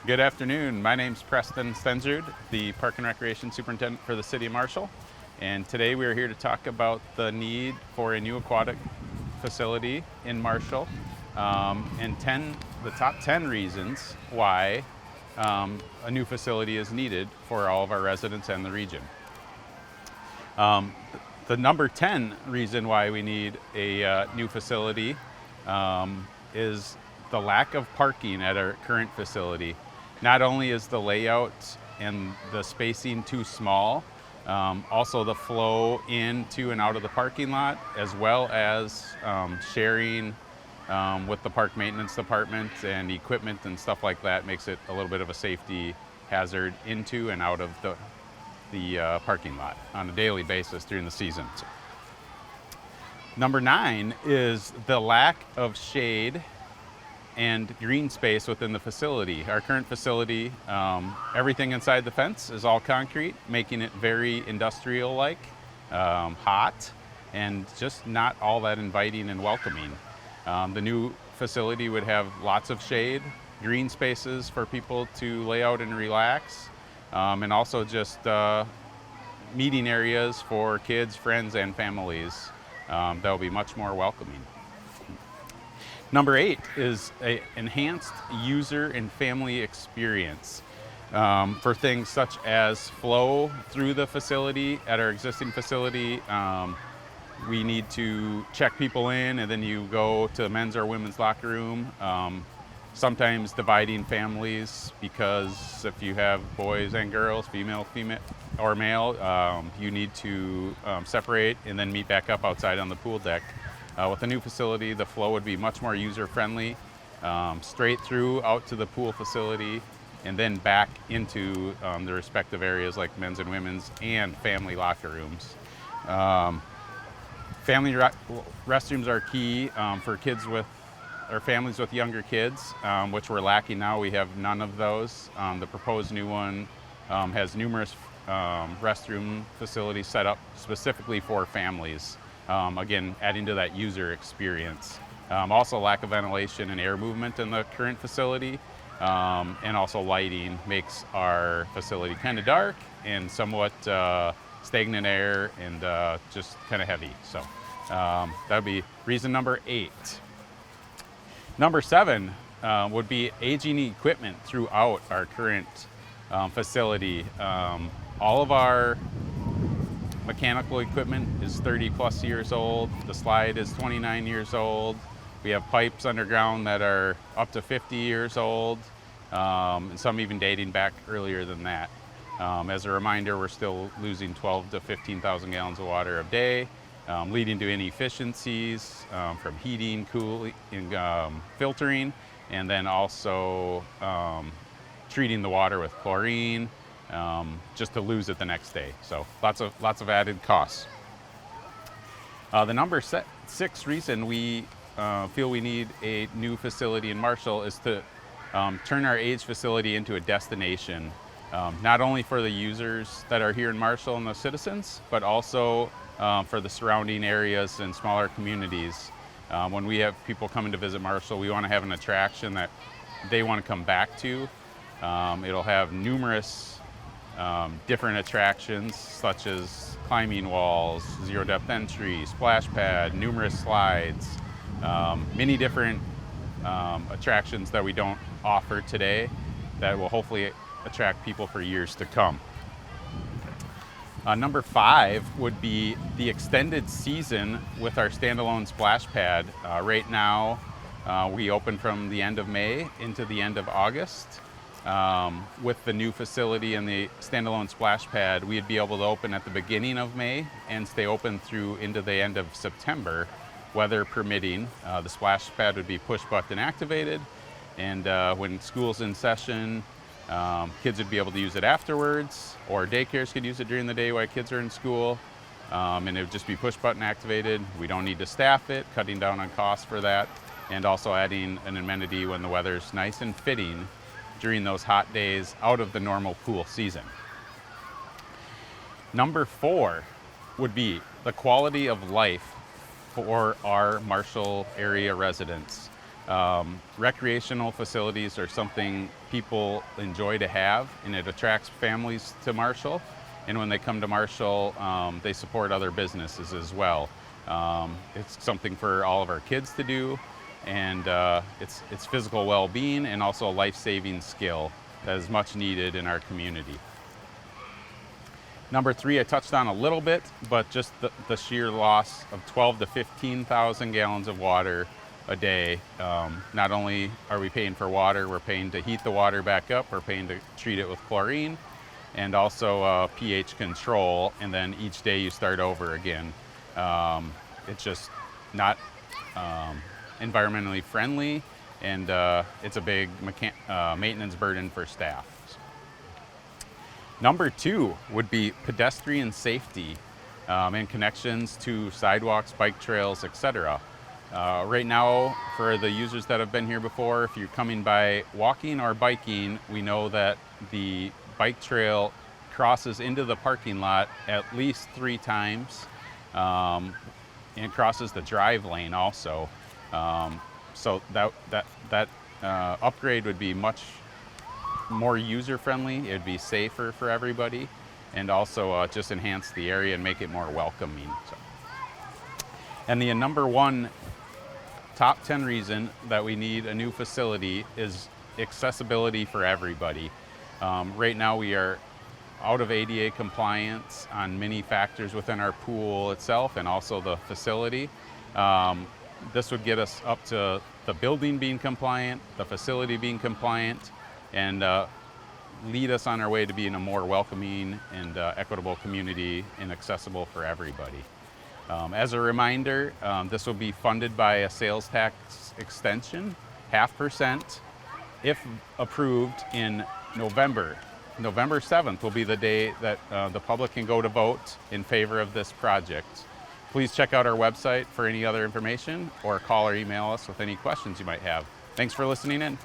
Good afternoon. My name's Preston Stensrud, the Park and Recreation Superintendent for the City of Marshall. And today we are here to talk about the need for a new aquatic facility in Marshall and the top 10 reasons why a new facility is needed for all of our residents and the region. The number 10 reason why we need a new facility is the lack of parking at our current facility. Not only is the layout and the spacing too small, also the flow into and out of the parking lot, as well as sharing with the park maintenance department and equipment and stuff like that makes it a little bit of a safety hazard into and out of the parking lot on a daily basis during the season. Number 9 is the lack of shade and green space within the facility. Our current facility, everything inside the fence is all concrete, making it very industrial-like, hot, and just not all that inviting and welcoming. The new facility would have lots of shade, green spaces for people to lay out and relax, and also just meeting areas for kids, friends, and families that will be much more welcoming. Number 8 is an enhanced user and family experience for things such as flow through the facility. At our existing facility, we need to check people in, and then you go to the men's or women's locker room, sometimes dividing families, because if you have boys and girls, female, or male, you need to separate and then meet back up outside on the pool deck. With the new facility, the flow would be much more user-friendly, straight through out to the pool facility, and then back into the respective areas like men's and women's and family locker rooms. Family restrooms are key for kids or families with younger kids, which we're lacking now. We have none of those. The proposed new one has numerous restroom facilities set up specifically for families. Again, adding to that user experience. Also lack of ventilation and air movement in the current facility, and also lighting makes our facility kind of dark and somewhat stagnant air and just kind of heavy. So that would be reason number 8. Number 7 would be aging equipment throughout our current facility. All of our mechanical equipment is 30 plus years old. The slide is 29 years old. We have pipes underground that are up to 50 years old, and some even dating back earlier than that. As a reminder, we're still losing 12 to 15,000 gallons of water a day, leading to inefficiencies from heating, cooling, filtering, and then also treating the water with chlorine, just to lose it the next day. So lots of added costs. The number 6 reason we feel we need a new facility in Marshall is to turn our age facility into a destination, not only for the users that are here in Marshall and the citizens, but also for the surrounding areas and smaller communities. When we have people coming to visit Marshall, we want to have an attraction that they want to come back to. It'll have numerous different attractions such as climbing walls, zero depth entry, splash pad, numerous slides, many different attractions that we don't offer today that will hopefully attract people for years to come. Number 5 would be the extended season with our standalone splash pad. Right now, we open from the end of May into the end of August. With the new facility and the standalone splash pad, we'd be able to open at the beginning of May and stay open through into the end of September, weather permitting. The splash pad would be push button activated, and when school's in session, kids would be able to use it afterwards, or daycares could use it during the day while kids are in school, and it would just be push button activated. We don't need to staff it, cutting down on costs for that, and also adding an amenity when the weather's nice and fitting during those hot days out of the normal pool season. Number 4 would be the quality of life for our Marshall area residents. Recreational facilities are something people enjoy to have, and it attracts families to Marshall. And when they come to Marshall, they support other businesses as well. It's something for all of our kids to do, and it's physical well-being and also a life-saving skill that is much needed in our community. Number 3, I touched on a little bit, but just the sheer loss of 12 to 15,000 gallons of water a day. Not only are we paying for water, we're paying to heat the water back up, we're paying to treat it with chlorine, and also pH control, and then each day you start over again. It's just not environmentally friendly, and it's a big maintenance burden for staff. Number 2 would be pedestrian safety and connections to sidewalks, bike trails, etc. Right now, for the users that have been here before, if you're coming by walking or biking, we know that the bike trail crosses into the parking lot at least 3 times, and crosses the drive lane also. So that upgrade would be much more user-friendly. It'd be safer for everybody, and also just enhance the area and make it more welcoming. So. And the number 1 top 10 reason that we need a new facility is accessibility for everybody. Right now we are out of ADA compliance on many factors within our pool itself and also the facility. This would get us up to the building being compliant, the facility being compliant, and lead us on our way to being a more welcoming and equitable community and accessible for everybody. As a reminder, this will be funded by a sales tax extension, 0.5%, if approved in November. November 7th will be the day that the public can go to vote in favor of this project. Please check out our website for any other information, or call or email us with any questions you might have. Thanks for listening in.